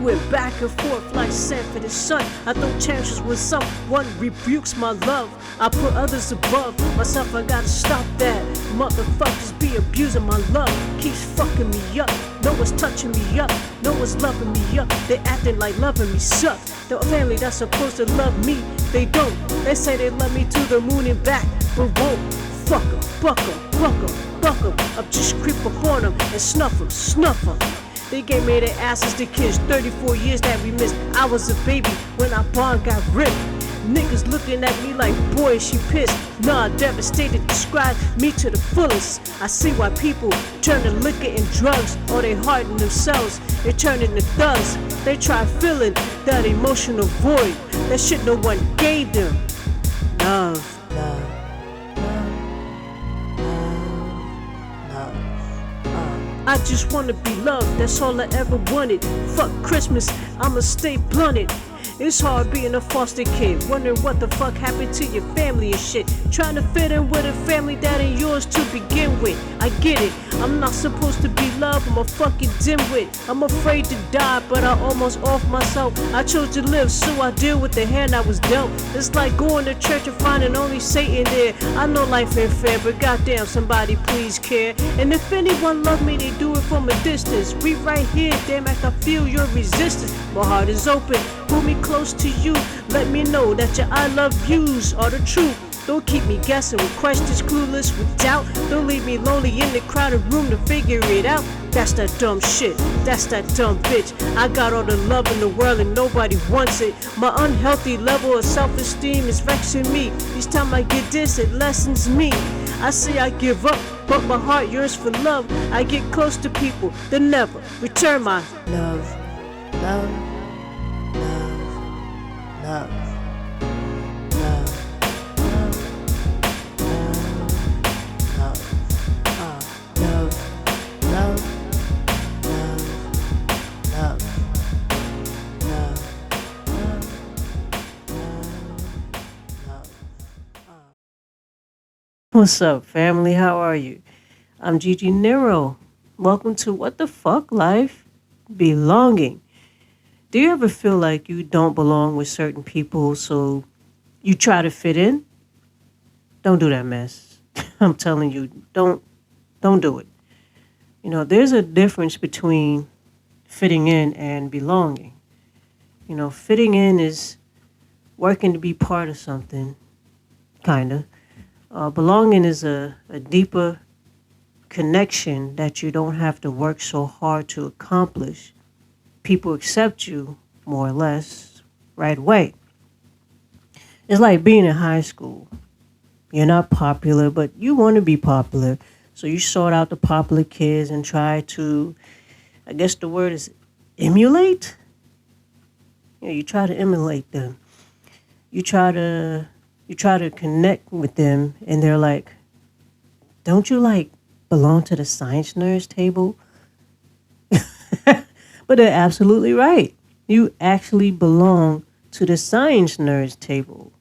went back and forth like Sanford and Son. I throw chances when someone rebukes my love. I put others above myself, I gotta stop that. Motherfuckers be abusing my love, keeps fucking me up. No one's touching me up, no one's loving me up. They acting like loving me suck. The family that's supposed to love me, they don't. They say they love me to the moon and back, but won't. Fuck 'em, buck 'em, buck 'em, buck 'em. Up just creep up on them and snuff 'em, snuff 'em. They gave me their asses to kiss. 34 years that we missed. I was a baby when our bond got ripped. Niggas looking at me like, boy, she pissed. Nah, devastated, describe me to the fullest. I see why people turn to liquor and drugs, or they harden themselves, they turn into thugs. They try filling that emotional void, that shit no one gave them. Love, love, love, love. I just wanna be loved, that's all I ever wanted. Fuck Christmas, I'ma stay blunted. It's hard being a foster kid, wondering what the fuck happened to your family and shit. Trying to fit in with a family that ain't yours to begin with. I get it, I'm not supposed to be loved, I'm a fucking dimwit. I'm afraid to die, but I almost off myself. I chose to live, so I deal with the hand I was dealt. It's like going to church and finding only Satan there. I know life ain't fair, but goddamn, somebody please care. And if anyone love me, they do it from a distance. We right here, damn, I can feel your resistance. My heart is open, pull me close to you. Let me know that your I love yous are the truth. Don't keep me guessing with questions, clueless with doubt. Don't leave me lonely in the crowded room to figure it out. That's that dumb shit, that's that dumb bitch. I got all the love in the world and nobody wants it. My unhealthy level of self-esteem is vexing me. Each time I get this, it lessens me. I say I give up, but my heart yearns for love. I get close to people, they never return my love, love, love, love, love, love, love, love, love, love, love. What's up, family? How are you? I'm Gigi Nero. Welcome to What the Fuck Life? Belonging. Do you ever feel like you don't belong with certain people, so you try to fit in? Don't do that mess. I'm telling you, don't do it. You know, there's a difference between fitting in and belonging. You know, fitting in is working to be part of something, kinda. Belonging is a deeper connection that you don't have to work so hard to accomplish. People accept you, more or less, right away. It's like being in high school. You're not popular, but you want to be popular. So you sort out the popular kids and try to, I guess the word is emulate? Yeah, you try to emulate them. You try to connect with them, and they're like, don't you like belong to the science nerds table? But they're absolutely right. You actually belong to the science nerds table.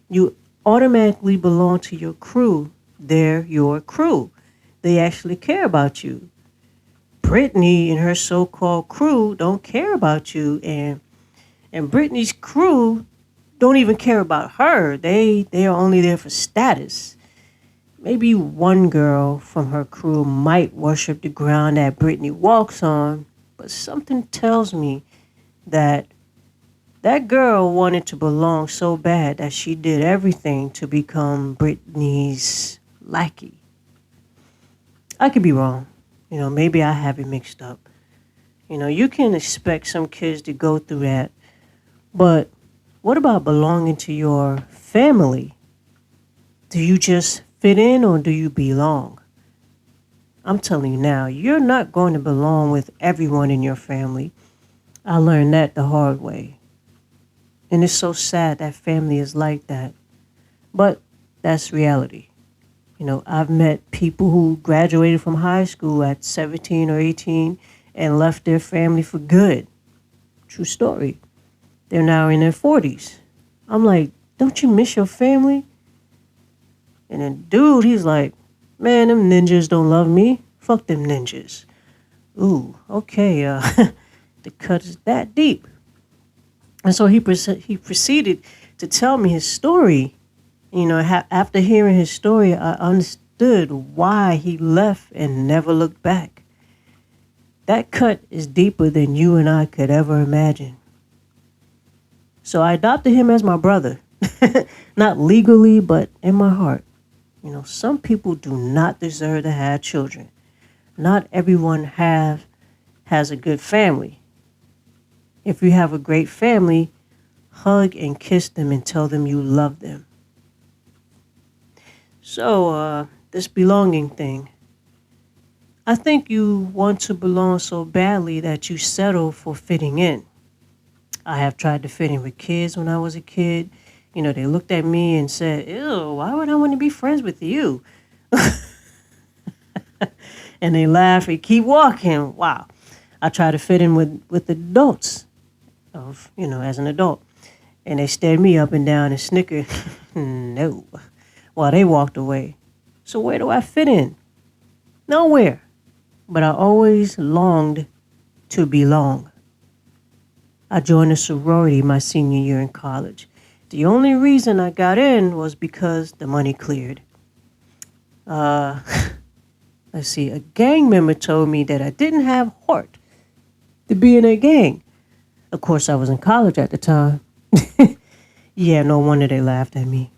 You automatically belong to your crew. They're your crew. They actually care about you. Brittany and her so-called crew don't care about you, and Brittany's crew don't even care about her. They are only there for status. Maybe one girl from her crew might worship the ground that Brittany walks on, but something tells me that girl wanted to belong so bad that she did everything to become Brittany's lackey. I could be wrong. You know, maybe I have it mixed up. You know, you can expect some kids to go through that, but what about belonging to your family? Do you just fit in or do you belong? I'm telling you now, you're not going to belong with everyone in your family. I learned that the hard way. And it's so sad that family is like that. But that's reality. You know, I've met people who graduated from high school at 17 or 18 and left their family for good. True story. They're now in their 40s. I'm like, don't you miss your family? And then dude, he's like, man, them ninjas don't love me. Fuck them ninjas. Ooh, okay. The cut is that deep. And so he proceeded to tell me his story. After hearing his story, I understood why he left and never looked back. That cut is deeper than you and I could ever imagine. So I adopted him as my brother. Not legally, but in my heart. Some people do not deserve to have children. Not everyone has a good family. If you have a great family, hug and kiss them and tell them you love them. So, this belonging thing. I think you want to belong so badly that you settle for fitting in. I have tried to fit in with kids when I was a kid. They looked at me and said, ew, why would I want to be friends with you? And they laugh and keep walking. Wow. I try to fit in with adults as an adult. And they stared me up and down and snickered. No. While they walked away. So where do I fit in? Nowhere. But I always longed to belong. I joined a sorority my senior year in college. The only reason I got in was because the money cleared. Let's see, a gang member told me that I didn't have heart to be in a gang. Of course, I was in college at the time. Yeah, no wonder they laughed at me.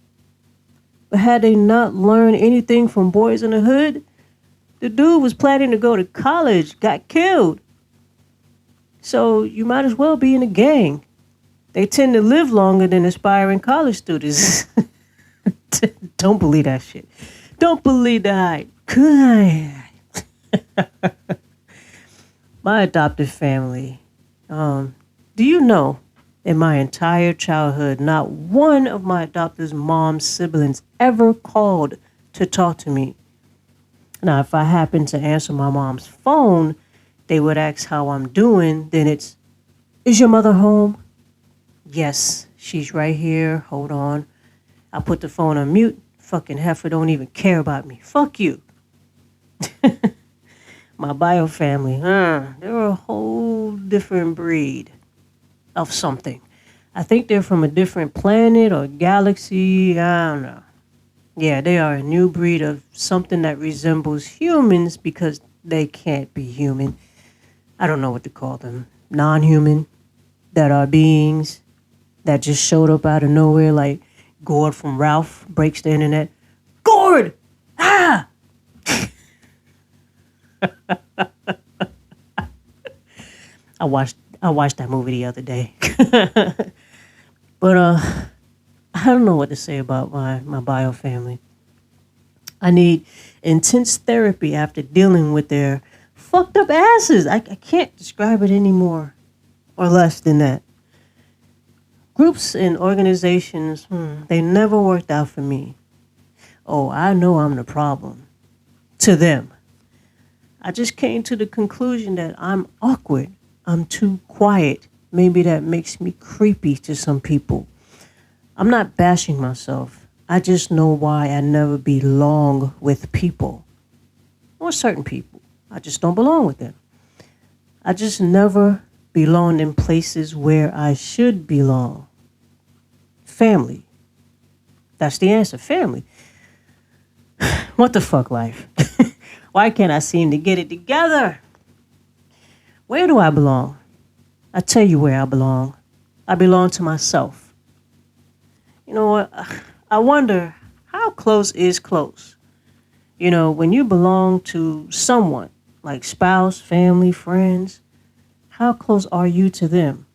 But had they not learned anything from Boys in the Hood, the dude was planning to go to college, got killed. So you might as well be in a gang. They tend to live longer than aspiring college students. Don't believe that shit. Don't believe the hype. My adopted family. Do you know, in my entire childhood, not one of my adopted mom's siblings ever called to talk to me. Now, if I happen to answer my mom's phone, they would ask how I'm doing. Then it's, is your mother home? Yes, she's right here. Hold on. I put the phone on mute. Fucking heifer don't even care about me. Fuck you. My bio family, they're a whole different breed of something. I think they're from a different planet or galaxy. I don't know. Yeah, they are a new breed of something that resembles humans because they can't be human. I don't know what to call them. Non-human. That are beings that just showed up out of nowhere like Gord from Ralph breaks the internet. Gord! Ah! I watched that movie the other day. But I don't know what to say about my bio family. I need intense therapy after dealing with their fucked up asses. I can't describe it any more or less than that. Groups and organizations, they never worked out for me. Oh, I know I'm the problem. To them. I just came to the conclusion that I'm awkward. I'm too quiet. Maybe that makes me creepy to some people. I'm not bashing myself. I just know why I never belong with people. Or certain people. I just don't belong with them. I just never belonged in places where I should belong. Family. That's the answer. Family. What the fuck, life? Why can't I seem to get it together? Where do I belong? I tell you where I belong. I belong to myself. You know what? I wonder, how close is close? When you belong to someone, like spouse, family, friends, how close are you to them?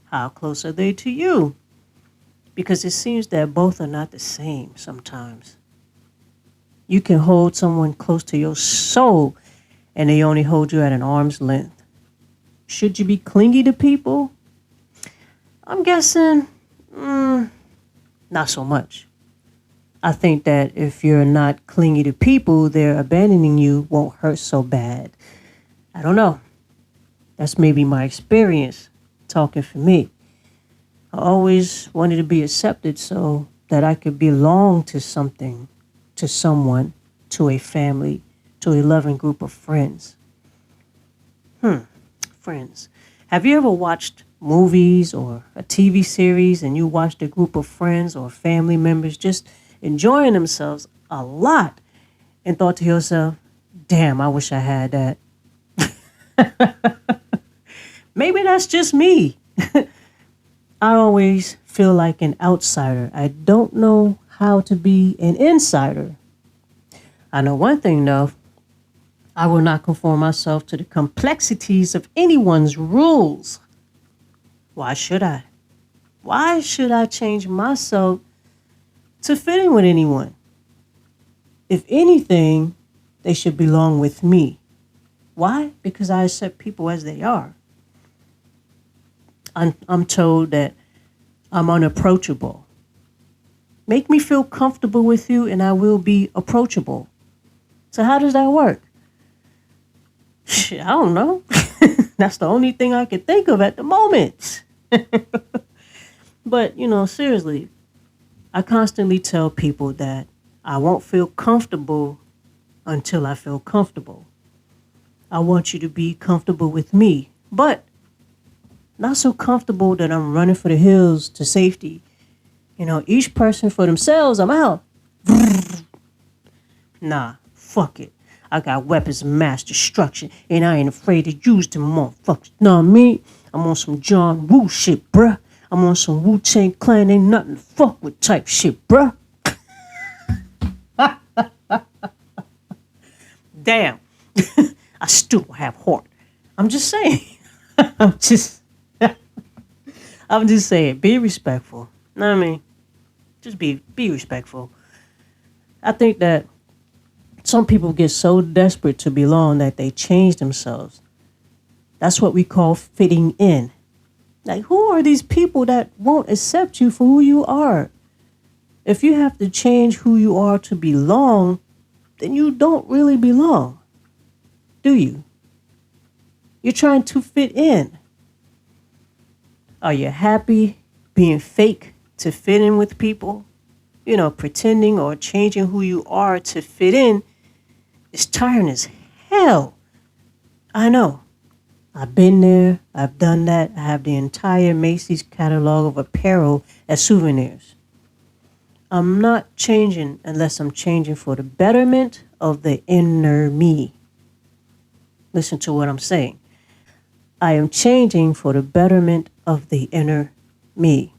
How close are they to you? Because it seems that both are not the same sometimes. You can hold someone close to your soul, and they only hold you at an arm's length. Should you be clingy to people? I'm guessing, not so much. I think that if you're not clingy to people, their abandoning you won't hurt so bad. I don't know. That's maybe my experience talking for me. I always wanted to be accepted so that I could belong to something, to someone, to a family, to a loving group of friends. Friends. Have you ever watched movies or a TV series and you watched a group of friends or family members just enjoying themselves a lot and thought to yourself, damn, I wish I had that? Maybe that's just me. I always feel like an outsider. I don't know how to be an insider. I know one thing though. I will not conform myself to the complexities of anyone's rules. Why should I? Why should I change myself to fit in with anyone? If anything, they should belong with me. Why? Because I accept people as they are. I'm told that I'm unapproachable. Make me feel comfortable with you and I will be approachable. So how does that work? Shit, I don't know. That's the only thing I can think of at the moment. But, seriously, I constantly tell people that I won't feel comfortable until I feel comfortable. I want you to be comfortable with me, but not so comfortable that I'm running for the hills to safety. Each person for themselves, I'm out. Nah, fuck it. I got weapons of mass destruction, and I ain't afraid to use them motherfuckers. Know what I mean? I'm on some John Woo shit, bruh. I'm on some Wu-Tang Clan, ain't nothing to fuck with type shit, bruh. Damn. I still have heart. I'm just saying. I'm just saying, be respectful. Know what I mean? Just be respectful. I think that some people get so desperate to belong that they change themselves. That's what we call fitting in. Like, who are these people that won't accept you for who you are? If you have to change who you are to belong, then you don't really belong, do you? You're trying to fit in. Are you happy being fake to fit in with people? Pretending or changing who you are to fit in is tiring as hell. I know. I've been there. I've done that. I have the entire Macy's catalog of apparel as souvenirs. I'm not changing unless I'm changing for the betterment of the inner me. Listen to what I'm saying. I am changing for the betterment of the inner me.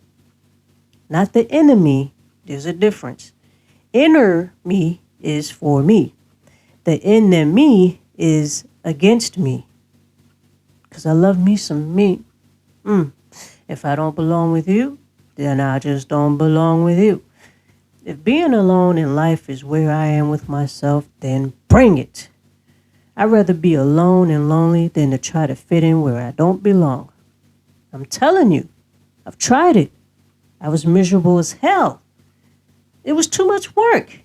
Not the enemy. There's a difference. Inner me is for me. The inner me is against me. Because I love me some me. If I don't belong with you, then I just don't belong with you. If being alone in life is where I am with myself, then bring it. I'd rather be alone and lonely than to try to fit in where I don't belong. I'm telling you, I've tried it. I was miserable as hell. It was too much work.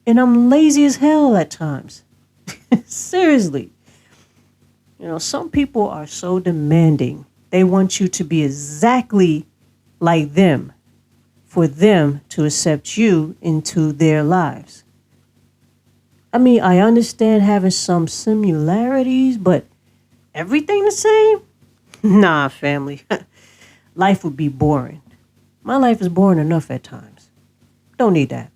And I'm lazy as hell at times. Seriously. Some people are so demanding. They want you to be exactly like them for them to accept you into their lives. I mean, I understand having some similarities, but everything the same? Nah, family. Life would be boring. My life is boring enough at times. Don't need that.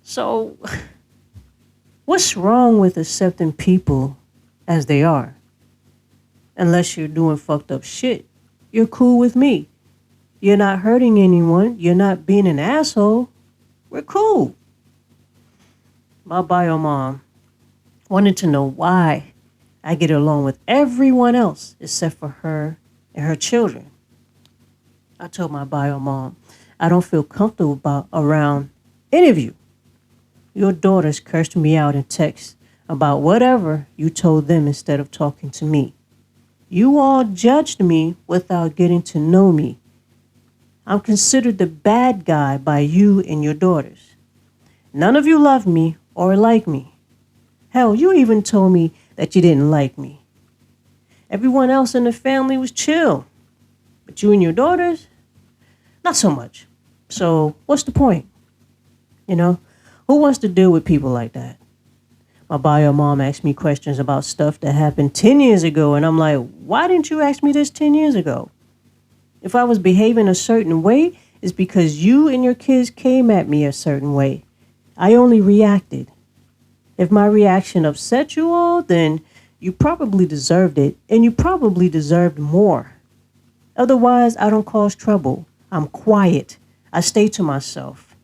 So, what's wrong with accepting people as they are? Unless you're doing fucked up shit, you're cool with me. You're not hurting anyone. You're not being an asshole. We're cool. My bio mom wanted to know why I get along with everyone else except for her and her children. I told my bio mom, I don't feel comfortable around any of you. Your daughters cursed me out in text about whatever you told them instead of talking to me. You all judged me without getting to know me. I'm considered the bad guy by you and your daughters. None of you love me or like me. Hell, you even told me that you didn't like me. Everyone else in the family was chill. But you and your daughters, not so much. So what's the point? Who wants to deal with people like that? My bio mom asked me questions about stuff that happened 10 years ago, and I'm like, why didn't you ask me this 10 years ago? If I was behaving a certain way, it's because you and your kids came at me a certain way. I only reacted. If my reaction upset you all, then you probably deserved it, and you probably deserved more. Otherwise, I don't cause trouble. I'm quiet. I stay to myself.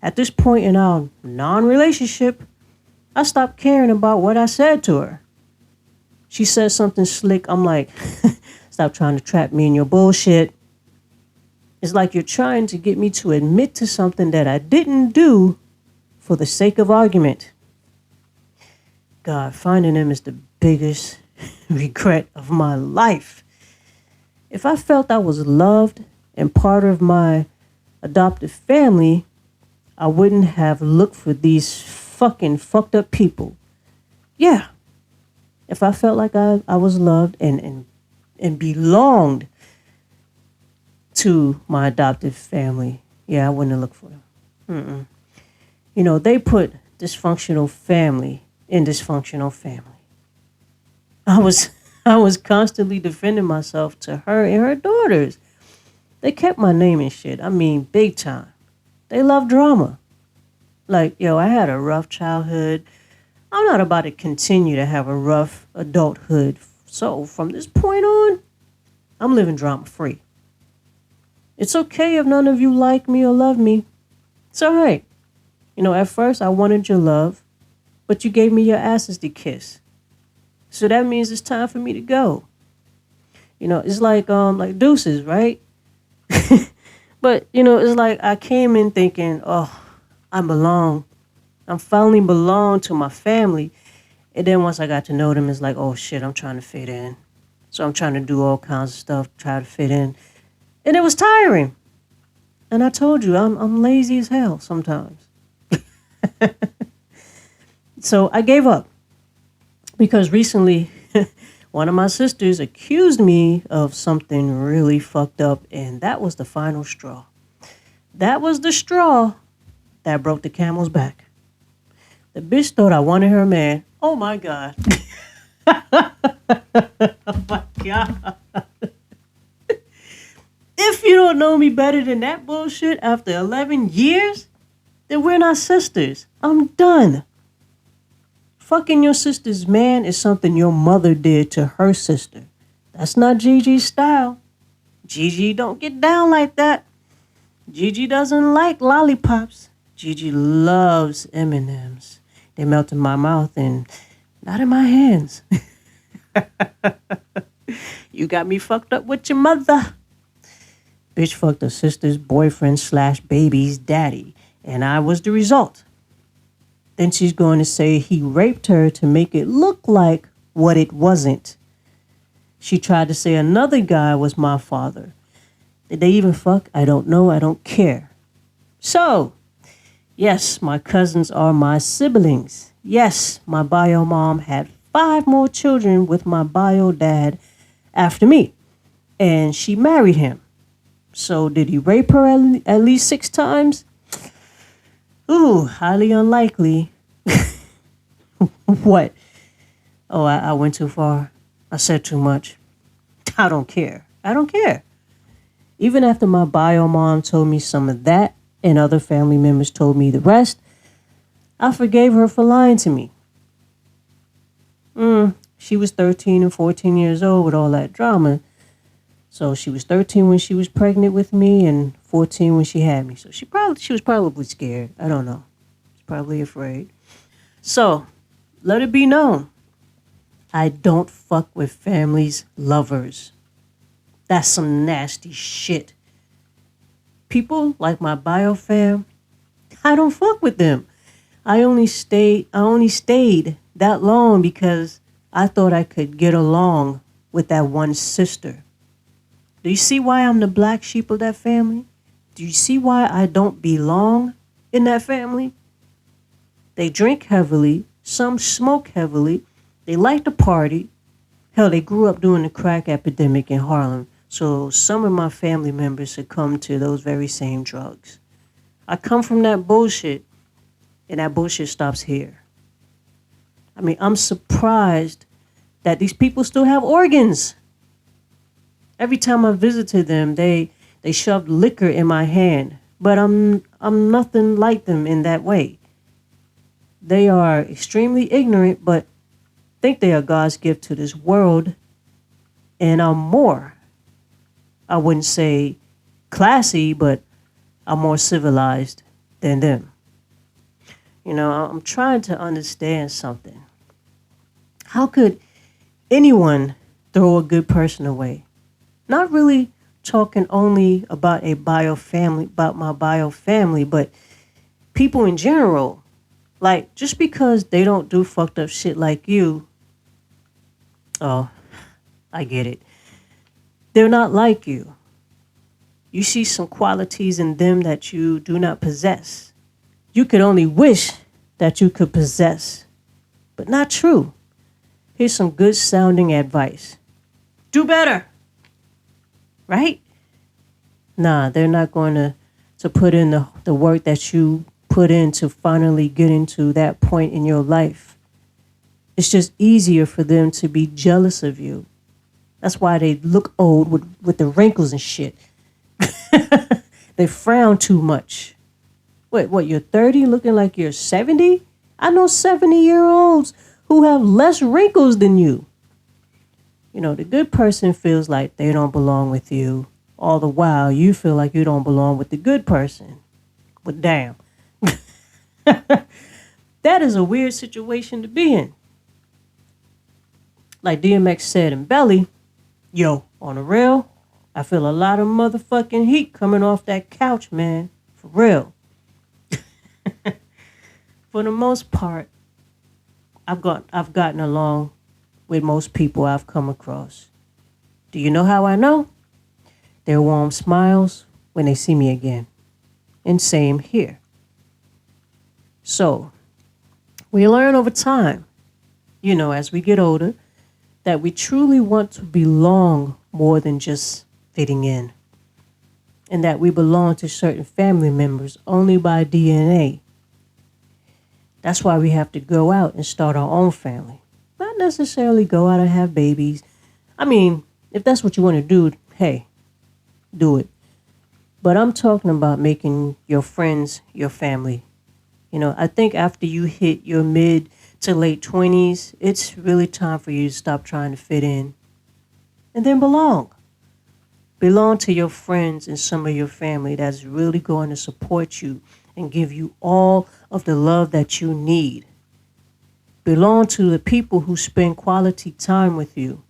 At this point in our non-relationship, I stopped caring about what I said to her. She said something slick. I'm like, stop trying to trap me in your bullshit. It's like you're trying to get me to admit to something that I didn't do for the sake of argument. God, finding him is the biggest regret of my life. If I felt I was loved and part of my adoptive family, I wouldn't have looked for these fucking fucked up people. Yeah. If I felt like I was loved and belonged to my adoptive family, yeah, I wouldn't have looked for them. You know, they put dysfunctional family in dysfunctional family. I was constantly defending myself to her and her daughters. They kept my name and shit. I mean, big time. They love drama. Like, yo, I had a rough childhood. I'm not about to continue to have a rough adulthood. So from this point on, I'm living drama free. It's okay if none of you like me or love me. It's all right. You know, at first I wanted your love, but you gave me your asses to kiss. So that means it's time for me to go. You know, it's like deuces, right? But, you know, it's like I came in thinking, oh, I belong. I'm finally belong to my family. And then once I got to know them, it's like, oh shit, I'm trying to fit in. So I'm trying to do all kinds of stuff, try to fit in. And it was tiring. And I told you, I'm lazy as hell sometimes. So I gave up. Because recently, one of my sisters accused me of something really fucked up, and that was the final straw. That was the straw that broke the camel's back. The bitch thought I wanted her man. Oh my God. Oh my God. If you don't know me better than that bullshit after 11 years, then we're not sisters. I'm done. Fucking your sister's man is something your mother did to her sister. That's not Gigi's style. Gigi don't get down like that. Gigi doesn't like lollipops. Gigi loves M&Ms. They melt in my mouth and not in my hands. You got me fucked up with your mother. Bitch fucked her sister's boyfriend / baby's daddy, and I was the result. Then she's going to say he raped her to make it look like what it wasn't. She tried to say another guy was my father. Did they even fuck? I don't know. I don't care. So, yes, my cousins are my siblings. Yes, my bio mom had 5 more children with my bio dad after me. And she married him. So did he rape her at least 6 times? Ooh, highly unlikely. What? Oh, I went too far. I said too much. I don't care. I don't care. Even after my bio mom told me some of that and other family members told me the rest, I forgave her for lying to me. She was 13 and 14 years old with all that drama. So she was 13 when she was pregnant with me and 14 when she had me. So she was probably scared. I don't know. She's probably afraid. So let it be known. I don't fuck with family's lovers. That's some nasty shit. People like my bio fam, I don't fuck with them. I only stayed that long because I thought I could get along with that one sister. Do you see why I'm the black sheep of that family? Do you see why I don't belong in that family? They drink heavily. Some smoke heavily. They like to party. Hell, they grew up during the crack epidemic in Harlem. So some of my family members succumbed to those very same drugs. I come from that bullshit, and that bullshit stops here. I mean, I'm surprised that these people still have organs. Every time I visited them, they shoved liquor in my hand. But I'm nothing like them in that way. They are extremely ignorant, but think they are God's gift to this world. And I'm more, I wouldn't say classy, but I'm more civilized than them. You know, I'm trying to understand something. How could anyone throw a good person away? Not really talking only about about my bio family, but people in general. Like, just because they don't do fucked up shit like you, oh, I get it. They're not like you. You see some qualities in them that you do not possess. You could only wish that you could possess, but not true. Here's some good sounding advice. Do better. Right? Nah, they're not going to put in the work that you put in to finally get into that point in your life. It's just easier for them to be jealous of you. That's why they look old with the wrinkles and shit. They frown too much. Wait, what, you're 30 looking like you're 70? I know 70-year-olds who have less wrinkles than you. You know, the good person feels like they don't belong with you. All the while, you feel like you don't belong with the good person. But damn. That is a weird situation to be in. Like DMX said in Belly, yo, on the real, I feel a lot of motherfucking heat coming off that couch, man. For real. For the most part, I've gotten along with most people I've come across. Do you know how I know? Their warm smiles when they see me again. And same here. So, we learn over time, you know, as we get older, that we truly want to belong more than just fitting in. And that we belong to certain family members only by DNA. That's why we have to go out and start our own family. Not necessarily go out and have babies. I mean, if that's what you want to do, hey, do it. But I'm talking about making your friends your family. You know, I think after you hit your mid to late 20s, it's really time for you to stop trying to fit in and then belong. Belong to your friends and some of your family that's really going to support you and give you all of the love that you need. Belong to the people who spend quality time with you.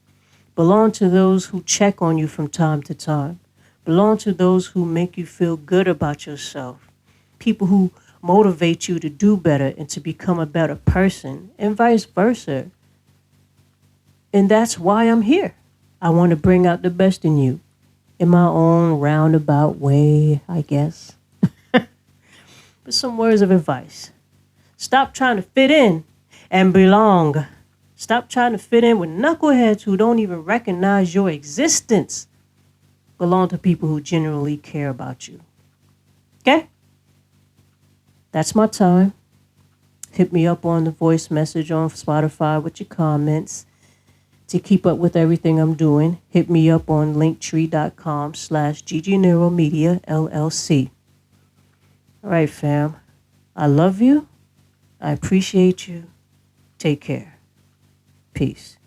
Belong to those who check on you from time to time. Belong to those who make you feel good about yourself. People who motivate you to do better and to become a better person, and vice versa. And that's why I'm here. I want to bring out the best in you. In my own roundabout way, I guess. But some words of advice. Stop trying to fit in and belong. Stop trying to fit in with knuckleheads who don't even recognize your existence. Belong to people who genuinely care about you. Okay? That's my time. Hit me up on the voice message on Spotify with your comments. To keep up with everything I'm doing, hit me up on linktree.com/GGNeuroMedia LLC. All right, fam. I love you. I appreciate you. Take care. Peace.